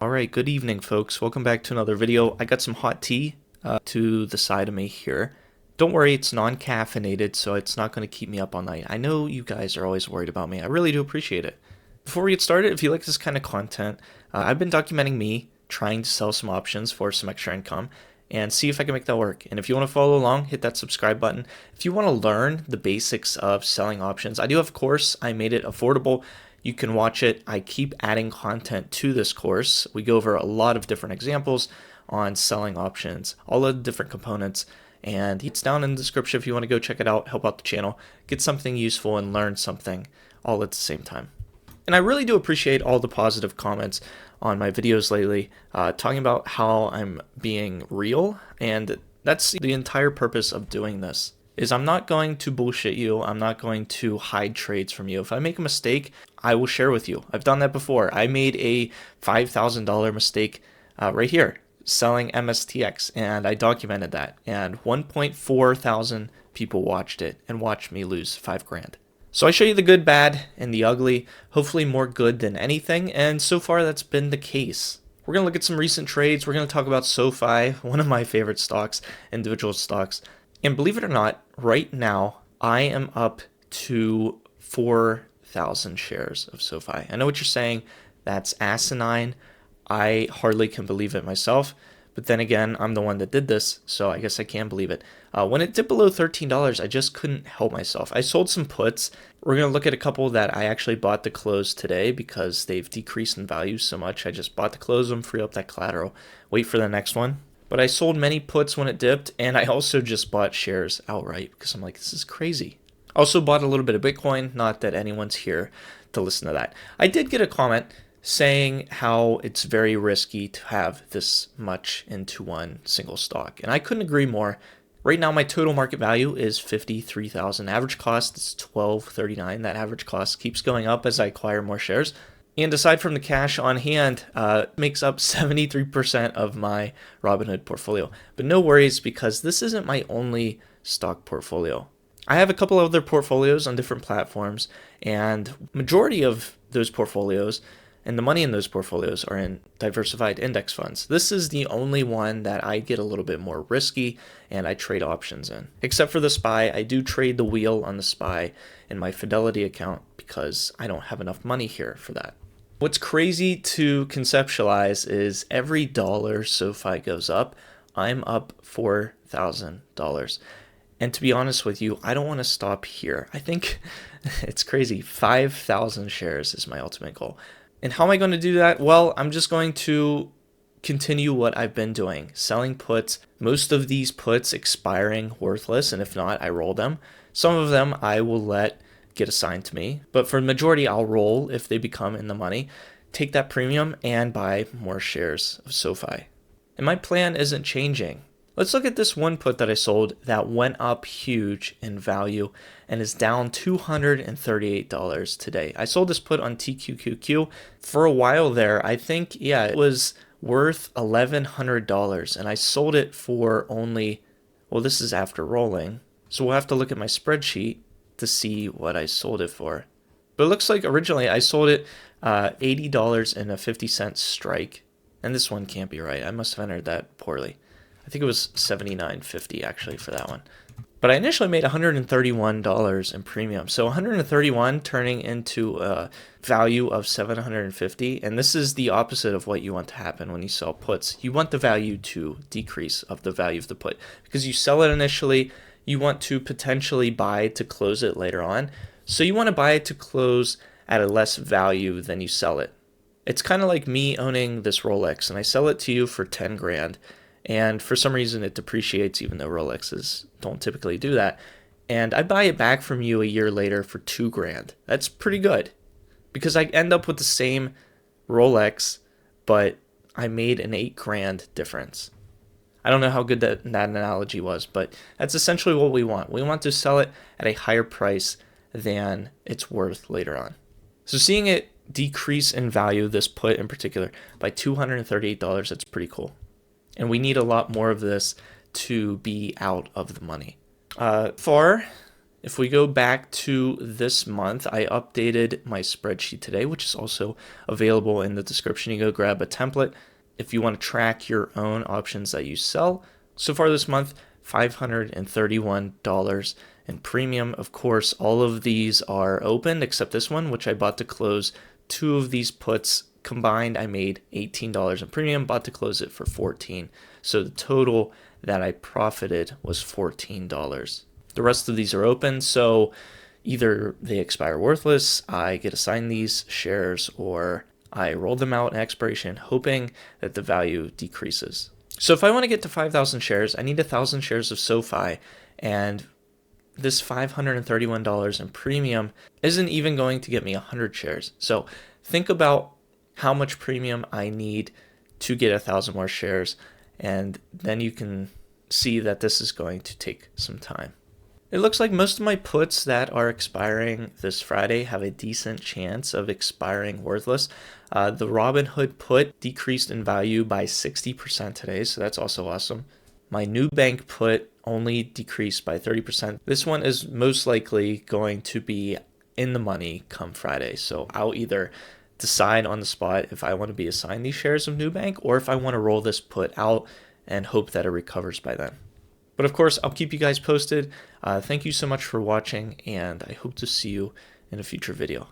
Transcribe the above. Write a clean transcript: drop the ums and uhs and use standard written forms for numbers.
Alright, good evening folks. Welcome back to another video. I got some hot tea to the side of me here. Don't worry, it's non-caffeinated, so it's not going to keep me up all night. I know you guys are always worried about me. I really do appreciate it. Before we get started, if you like this kind of content, I've been documenting me trying to sell some options for some extra income and see if I can make that work. And if you want to follow along, hit that subscribe button. If you want to learn the basics of selling options, I do have a course. I made it affordable. You can watch it. I keep adding content to this course. We go over a lot of different examples on selling options, all of the different components, and it's down in the description if you want to go check it out, help out the channel, get something useful and learn something all at the same time. And I really do appreciate all the positive comments on my videos lately, talking about how I'm being real, and that's the entire purpose of doing this. Is I'm not going to bullshit you. I'm not going to hide trades from you. If I make a mistake, I will share with you. I've done that before. I made a $5,000 mistake right here selling MSTX, and I documented that. And 1.4 thousand people watched it and watched me lose $5,000. So I show you the good, bad, and the ugly. Hopefully more good than anything. And so far that's been the case. We're going to look at some recent trades. We're going to talk about Sofi, one of my favorite stocks, individual stocks. And believe it or not, right now, I am up to 4,000 shares of Sofi. I know what you're saying. That's asinine. I hardly can believe it myself. But then again, I'm the one that did this, so I guess I can believe it. When it dipped below $13, I just couldn't help myself. I sold some puts. We're going to look at a couple that I actually bought to close today because they've decreased in value so much. I just bought to close them, free up that collateral, wait for the next one. But I sold many puts when it dipped, and I also just bought shares outright because I'm like, this is crazy. Also bought a little bit of Bitcoin, not that anyone's here to listen to that. I did get a comment saying how it's very risky to have this much into one single stock, and I couldn't agree more. Right now, my total market value is $53,000. Average cost is $12.39. That average cost keeps going up as I acquire more shares. And aside from the cash on hand, makes up 73% of my Robinhood portfolio. But no worries, because this isn't my only stock portfolio. I have a couple other portfolios on different platforms, and majority of those portfolios and the money in those portfolios are in diversified index funds. This is the only one that I get a little bit more risky and I trade options in. Except for the SPY, I do trade the wheel on the SPY in my Fidelity account because I don't have enough money here for that. What's crazy to conceptualize is every dollar SoFi goes up, I'm up $4,000. And to be honest with you, I don't want to stop here. I think it's crazy. 5,000 shares is my ultimate goal. And how am I going to do that? Well, I'm just going to continue what I've been doing, selling puts, most of these puts expiring worthless, and if not, I roll them. Some of them I will let get assigned to me, but for the majority, I'll roll if they become in the money, take that premium, and buy more shares of Sofi. And my plan isn't changing. Let's look at this one put that I sold that went up huge in value and is down $238 today. I sold this put on TQQQ. For a while there, I think, yeah, it was worth $1,100, and I sold it for only, well, this is after rolling, so we'll have to look at my spreadsheet to see what I sold it for. But it looks like originally I sold it $80.50 strike, and this one can't be right. I must have entered that poorly. I think it was $79.50 actually for that one. But I initially made $131 in premium. So $131 turning into a value of $750. And this is the opposite of what you want to happen when you sell puts. You want the value to decrease of the value of the put. Because you sell it initially, you want to potentially buy to close it later on. So you want to buy it to close at a less value than you sell it. It's kind of like me owning this Rolex, and I sell it to you for 10 grand. And for some reason it depreciates, even though Rolexes don't typically do that. And I buy it back from you a year later for 2 grand. That's pretty good because I end up with the same Rolex, but I made an 8 grand difference. I don't know how good that analogy was, but that's essentially what we want. We want to sell it at a higher price than it's worth later on. So seeing it decrease in value, this put in particular, by $238, that's pretty cool. And we need a lot more of this to be out of the money. If we go back to this month, I updated my spreadsheet today, which is also available in the description. You go grab a template if you want to track your own options that you sell. So far this month, $531 in premium. Of course, all of these are open except this one, which I bought to close. Two of these puts combined, I made $18 in premium, bought to close it for $14. So the total that I profited was $14. The rest of these are open, so either they expire worthless, I get assigned these shares, or I roll them out in expiration, hoping that the value decreases. So if I want to get to 5,000 shares, I need 1,000 shares of Sofi, and this $531 in premium isn't even going to get me 100 shares. So think about how much premium I need to get 1,000 more shares, and then you can see that this is going to take some time. It looks like most of my puts that are expiring this Friday have a decent chance of expiring worthless. The Robinhood put decreased in value by 60% today, so that's also awesome. My Nubank put only decreased by 30%. This one is most likely going to be in the money come Friday, so I'll either decide on the spot if I want to be assigned these shares of Nubank or if I want to roll this put out and hope that it recovers by then. But of course, I'll keep you guys posted. Thank you so much for watching, and I hope to see you in a future video.